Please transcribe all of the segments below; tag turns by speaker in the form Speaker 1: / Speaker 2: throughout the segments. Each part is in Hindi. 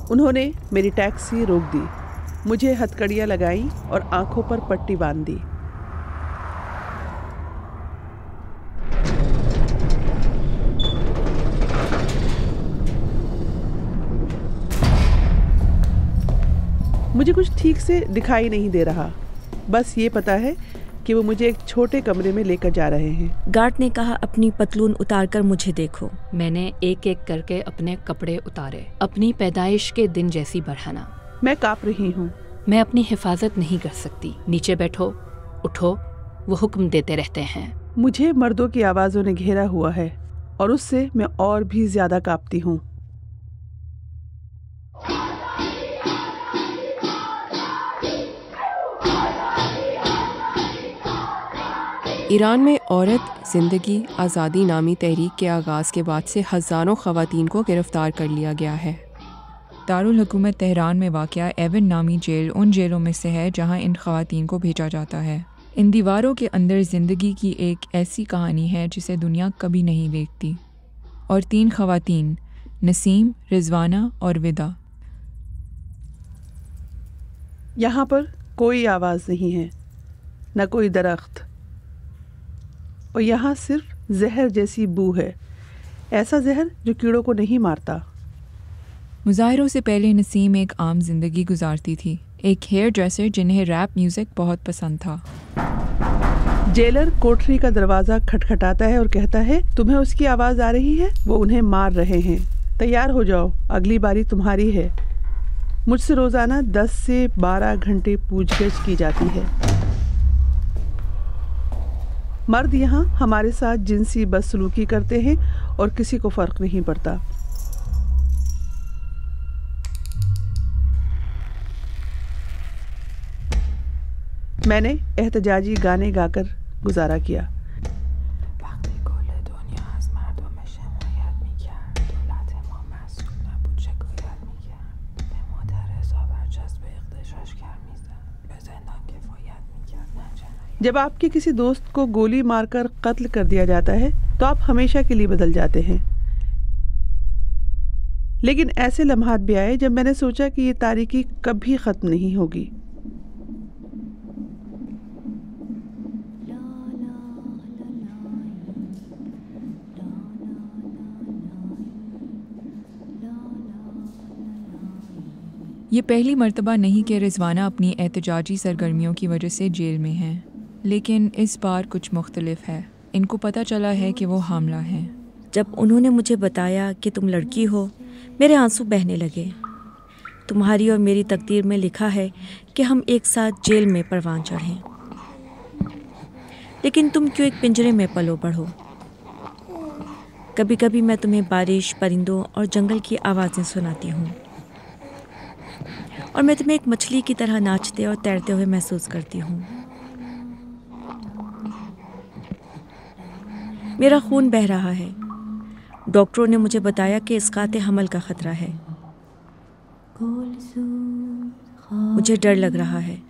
Speaker 1: उन्होंने मेरी टैक्सी रोक दी, मुझे हथकड़ियाँ लगाई और आंखों पर पट्टी बांध दी। मुझे कुछ ठीक से दिखाई नहीं दे रहा, बस ये पता है कि वो मुझे एक छोटे कमरे में लेकर जा रहे हैं।
Speaker 2: गार्ड ने कहा अपनी पतलून उतारकर मुझे देखो।
Speaker 3: मैंने एक एक करके अपने कपड़े उतारे, अपनी पैदाइश के दिन जैसी बढ़ाना।
Speaker 1: मैं कांप रही हूँ।
Speaker 3: मैं अपनी हिफाजत नहीं कर सकती। नीचे बैठो, उठो, वो हुक्म देते रहते हैं।
Speaker 1: मुझे मर्दों की आवाज़ों ने घेरा हुआ है और उससे मैं और भी ज्यादा कांपती हूँ।
Speaker 4: ईरान में औरत ज़िंदगी आज़ादी नामी तहरीक के आगाज़ के बाद से हज़ारों ख़वातीन को गिरफ़्तार कर लिया गया है।
Speaker 5: दारुल हुकूमत तेहरान में वाक़या एवन नामी जेल उन जेलों में से है जहां इन ख़वातीन को भेजा जाता है। इन दीवारों के अंदर ज़िंदगी की एक ऐसी कहानी है जिसे दुनिया कभी नहीं देखती। और 3 ख़वातीन, नसीम, रिजवाना और विदा।
Speaker 1: यहाँ पर कोई आवाज़ नहीं है, न कोई दरख्त, और यहाँ सिर्फ जहर जैसी बू है, ऐसा जहर जो कीड़ों को नहीं मारता।
Speaker 5: मुज़ाहिरों से पहले नसीम एक आम जिंदगी गुजारती थी, एक हेयर ड्रेसर जिन्हें रैप म्यूज़िक बहुत पसंद था।
Speaker 1: जेलर कोठरी का दरवाज़ा खटखटाता है और कहता है, तुम्हें उसकी आवाज़ आ रही है? वो उन्हें मार रहे हैं, तैयार हो जाओ, अगली बारी तुम्हारी है। मुझसे रोज़ाना 10 से 12 घंटे पूछगिछ की जाती है। मर्द यहाँ हमारे साथ जिनसी बदसलूकी करते हैं और किसी को फ़र्क नहीं पड़ता। मैंने एहतजाजी गाने गाकर गुजारा किया। जब आपके किसी दोस्त को गोली मारकर कत्ल कर दिया जाता है तो आप हमेशा के लिए बदल जाते हैं। लेकिन ऐसे लम्हात भी आए जब मैंने सोचा कि ये तारीकी कभी ख़त्म नहीं होगी।
Speaker 5: ये पहली मर्तबा नहीं कि रिजवाना अपनी एहतजाजी सरगर्मियों की वजह से जेल में हैं, लेकिन इस बार कुछ मुख्तलिफ है। इनको पता चला है कि वो हामला हैं।
Speaker 2: जब उन्होंने मुझे बताया कि तुम लड़की हो, मेरे आंसू बहने लगे। तुम्हारी और मेरी तकदीर में लिखा है कि हम एक साथ जेल में परवान चढ़ें, लेकिन तुम क्यों एक पिंजरे में पलो बढ़ो। कभी कभी मैं तुम्हें बारिश, परिंदों और जंगल की आवाज़ें सुनाती हूँ, और मैं तुम्हें एक मछली की तरह नाचते और तैरते हुए महसूस करती हूँ। मेरा खून बह रहा है। डॉक्टरों ने मुझे बताया कि इसकाते हमल का खतरा है। मुझे डर लग रहा है।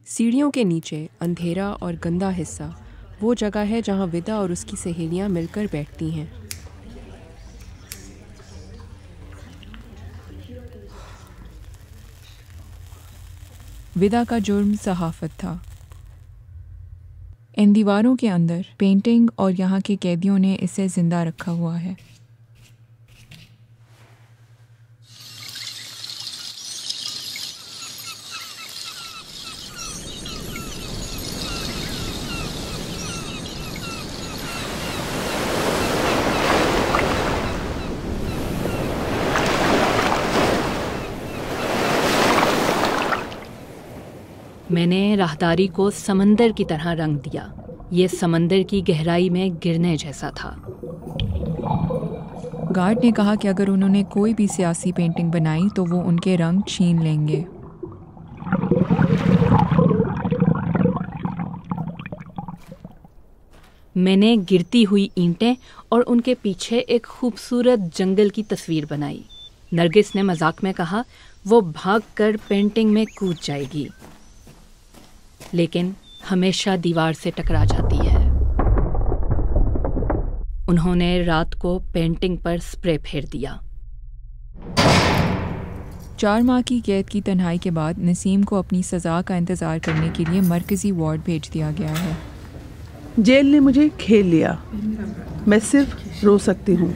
Speaker 4: सीढ़ियों के नीचे अंधेरा और गंदा हिस्सा वो जगह है जहां विदा और उसकी सहेलियां मिलकर बैठती हैं।
Speaker 5: विदा का जुर्म सहाफ़त था। इन दीवारों के अंदर पेंटिंग और यहाँ के कैदियों ने इसे ज़िंदा रखा हुआ है।
Speaker 3: मैंने राहदारी को समंदर की तरह रंग दिया। ये समंदर की गहराई में गिरने जैसा था।
Speaker 5: गार्ड ने कहा कि अगर उन्होंने कोई भी सियासी पेंटिंग बनाई तो वो उनके रंग छीन लेंगे।
Speaker 3: मैंने गिरती हुई ईंटें और उनके पीछे एक खूबसूरत जंगल की तस्वीर बनाई। नरगिस ने मजाक में कहा वो भागकर पेंटिंग में कूद जाएगी, लेकिन हमेशा दीवार से टकरा जाती है। उन्होंने रात को पेंटिंग पर स्प्रे फेर दिया।
Speaker 5: 4 माह की कैद की तन्हाई के बाद नसीम को अपनी सज़ा का इंतज़ार करने के लिए मरकज़ी वार्ड भेज दिया गया है।
Speaker 1: जेल ने मुझे खेल लिया, मैं सिर्फ रो सकती हूँ।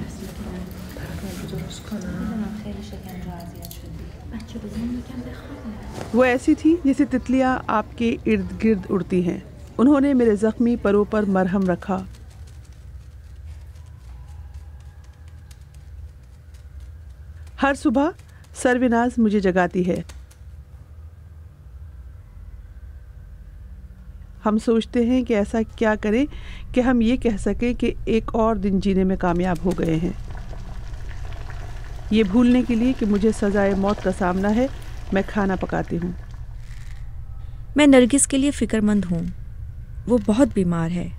Speaker 1: वो ऐसी थी जैसे तितलियाँ आपके इर्द गिर्द उड़ती हैं। उन्होंने मेरे जख्मी परों पर मरहम रखा। हर सुबह सरविनाज मुझे जगाती है। हम सोचते हैं कि ऐसा क्या करें कि हम ये कह सकें कि एक और दिन जीने में कामयाब हो गए हैं। ये भूलने के लिए कि मुझे सजाए मौत का सामना है, मैं खाना पकाती हूँ।
Speaker 2: मैं नरगिस के लिए फ़िक्रमंद हूँ। वो बहुत बीमार है।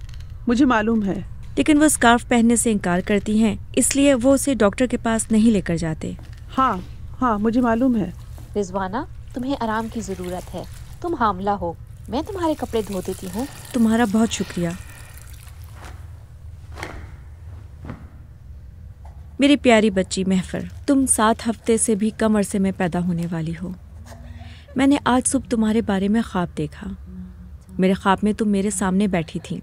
Speaker 1: मुझे मालूम है,
Speaker 2: लेकिन वो स्कार्फ पहनने से इनकार करती हैं, इसलिए वो उसे डॉक्टर के पास नहीं लेकर जाते।
Speaker 1: हाँ, मुझे मालूम है।
Speaker 6: रिजवाना, तुम्हें आराम की ज़रूरत है। तुम हामला हो, मैं तुम्हारे कपड़े धो देती हूँ।
Speaker 2: तुम्हारा बहुत शुक्रिया। मेरी प्यारी बच्ची महफर, तुम 7 हफ्ते से भी कम अरसे में पैदा होने वाली हो। मैंने आज सुबह तुम्हारे बारे में ख्वाब देखा। मेरे ख्वाब में तुम मेरे सामने बैठी थी।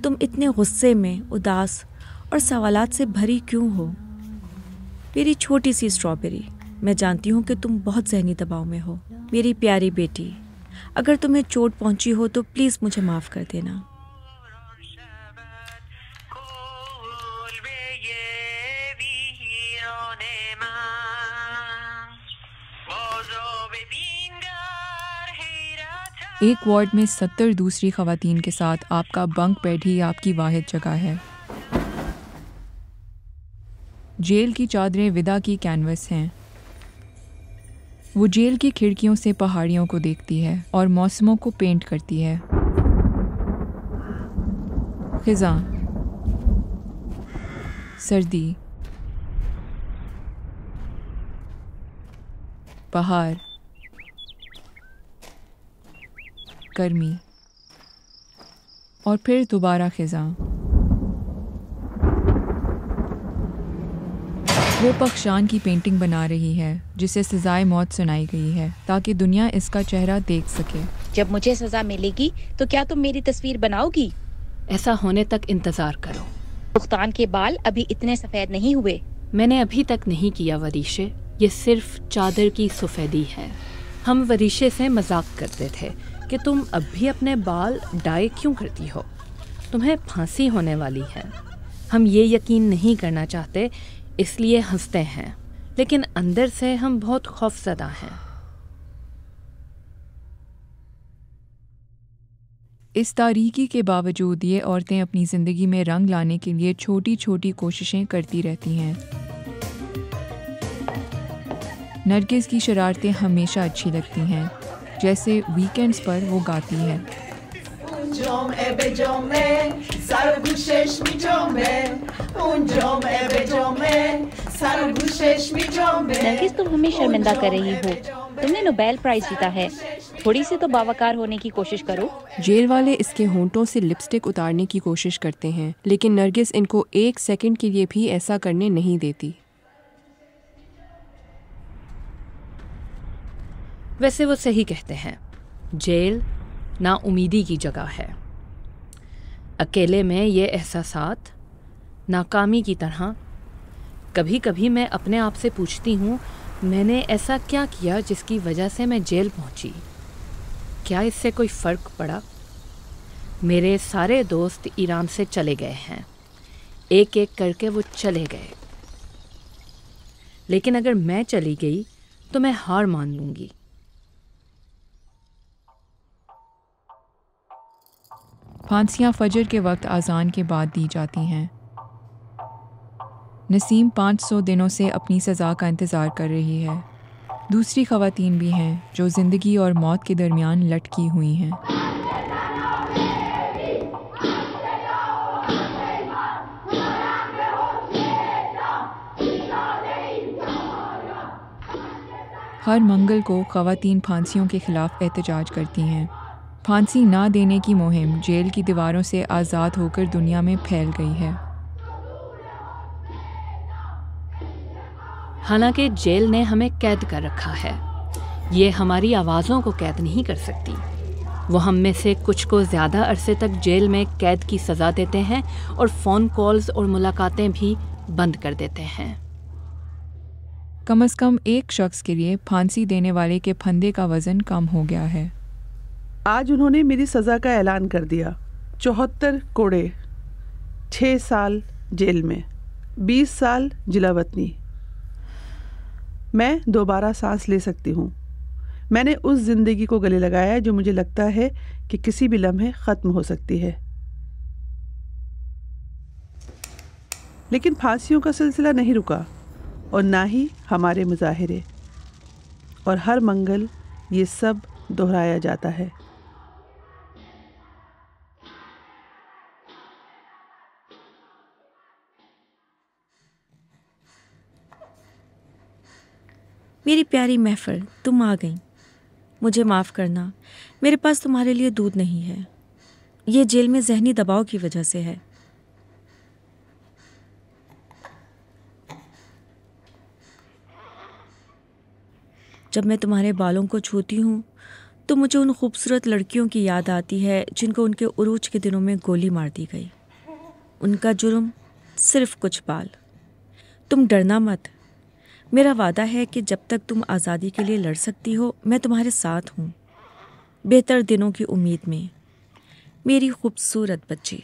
Speaker 2: तुम इतने गुस्से में, उदास और सवालात से भरी क्यों हो? मेरी छोटी सी स्ट्रॉबेरी, मैं जानती हूँ कि तुम बहुत ज़हनी दबाव में हो। मेरी प्यारी बेटी, अगर तुम्हें चोट पहुँची हो तो प्लीज़ मुझे माफ़ कर देना।
Speaker 5: एक वार्ड में 70 दूसरी ख़वातीन के साथ आपका बंक बेड ही आपकी वाहिद जगह है। जेल की चादरें विदा की कैनवस हैं। वो जेल की खिड़कियों से पहाड़ियों को देखती है और मौसमों को पेंट करती है। खिज़ां, सर्दी, बहार, गर्मी और फिर दोबारा खिज़ां। वो पख्शान की पेंटिंग बना रही है जिसे सजाए मौत सुनाई गई है ताकि दुनिया इसका चेहरा देख सके।
Speaker 6: जब मुझे सजा मिलेगी तो क्या तुम मेरी तस्वीर बनाओगी?
Speaker 3: ऐसा होने तक इंतजार करो।
Speaker 6: पुख्तान के बाल अभी इतने सफेद नहीं हुए।
Speaker 3: मैंने अभी तक नहीं किया वरीशे, ये सिर्फ चादर की सफेदी है। हम वरीशे से मजाक करते थे कि तुम अब भी अपने बाल डाई क्यों करती हो, तुम्हें फांसी होने वाली है। हम ये यकीन नहीं करना चाहते इसलिए हंसते हैं, लेकिन अंदर से हम बहुत खौफजदा हैं।
Speaker 5: इस तारीकी के बावजूद ये औरतें अपनी ज़िंदगी में रंग लाने के लिए छोटी छोटी कोशिशें करती रहती हैं। नरगिस की शरारतें हमेशा अच्छी लगती हैं, जैसे वीकेंड्स पर वो गाती है।
Speaker 6: नरगिस, तुम हमें शर्मिंदा कर रही हो। तुमने नोबेल प्राइज जीता है, थोड़ी सी तो बावकार होने की कोशिश करो।
Speaker 4: जेल वाले इसके होंठों से लिपस्टिक उतारने की कोशिश करते हैं, लेकिन नरगिस इनको 1 सेकंड के लिए भी ऐसा करने नहीं देती।
Speaker 3: वैसे वो सही कहते हैं, जेल नाउमीदी की जगह है। अकेले में ये एहसासात नाकामी की तरह। कभी कभी मैं अपने आप से पूछती हूँ, मैंने ऐसा क्या किया जिसकी वजह से मैं जेल पहुँची? क्या इससे कोई फ़र्क पड़ा? मेरे सारे दोस्त ईरान से चले गए हैं, एक एक करके वो चले गए। लेकिन अगर मैं चली गई तो मैं हार मान लूँगी।
Speaker 5: फांसियाँ फजर के वक्त आज़ान के बाद दी जाती हैं। नसीम 500 दिनों से अपनी सज़ा का इंतज़ार कर रही है। दूसरी ख़वातीन भी हैं जो ज़िंदगी और मौत के दरमियान लटकी हुई हैं। हर मंगल को ख़वातीन फांसियों के ख़िलाफ़ एहतजाज करती हैं। फांसी ना देने की मुहिम जेल की दीवारों से आज़ाद होकर दुनिया में फैल गई है।
Speaker 3: हालांकि जेल ने हमें कैद कर रखा है, ये हमारी आवाज़ों को कैद नहीं कर सकती। वो हम में से कुछ को ज़्यादा अरसे तक जेल में कैद की सज़ा देते हैं और फ़ोन कॉल्स और मुलाकातें भी बंद कर देते हैं।
Speaker 5: कम से कम एक शख्स के लिए फांसी देने वाले के फंदे का वज़न कम हो गया है।
Speaker 1: आज उन्होंने मेरी सज़ा का ऐलान कर दिया। 74 कोड़े, 6 साल जेल में, 20 साल जिलावतनी। मैं दोबारा सांस ले सकती हूँ। मैंने उस ज़िंदगी को गले लगाया है जो मुझे लगता है कि किसी भी लम्हे ख़त्म हो सकती है। लेकिन फांसियों का सिलसिला नहीं रुका और ना ही हमारे मुजाहिरे, और हर मंगल ये सब दोहराया जाता है।
Speaker 2: मेरी प्यारी महफिल, तुम आ गई। मुझे माफ़ करना, मेरे पास तुम्हारे लिए दूध नहीं है। ये जेल में ज़हनी दबाव की वजह से है। जब मैं तुम्हारे बालों को छूती हूँ तो मुझे उन खूबसूरत लड़कियों की याद आती है जिनको उनके उरूज के दिनों में गोली मार दी गई। उनका जुर्म सिर्फ कुछ बाल। तुम डरना मत। मेरा वादा है कि जब तक तुम आज़ादी के लिए लड़ सकती हो, मैं तुम्हारे साथ हूँ, बेहतर दिनों की उम्मीद में, मेरी खूबसूरत बच्ची।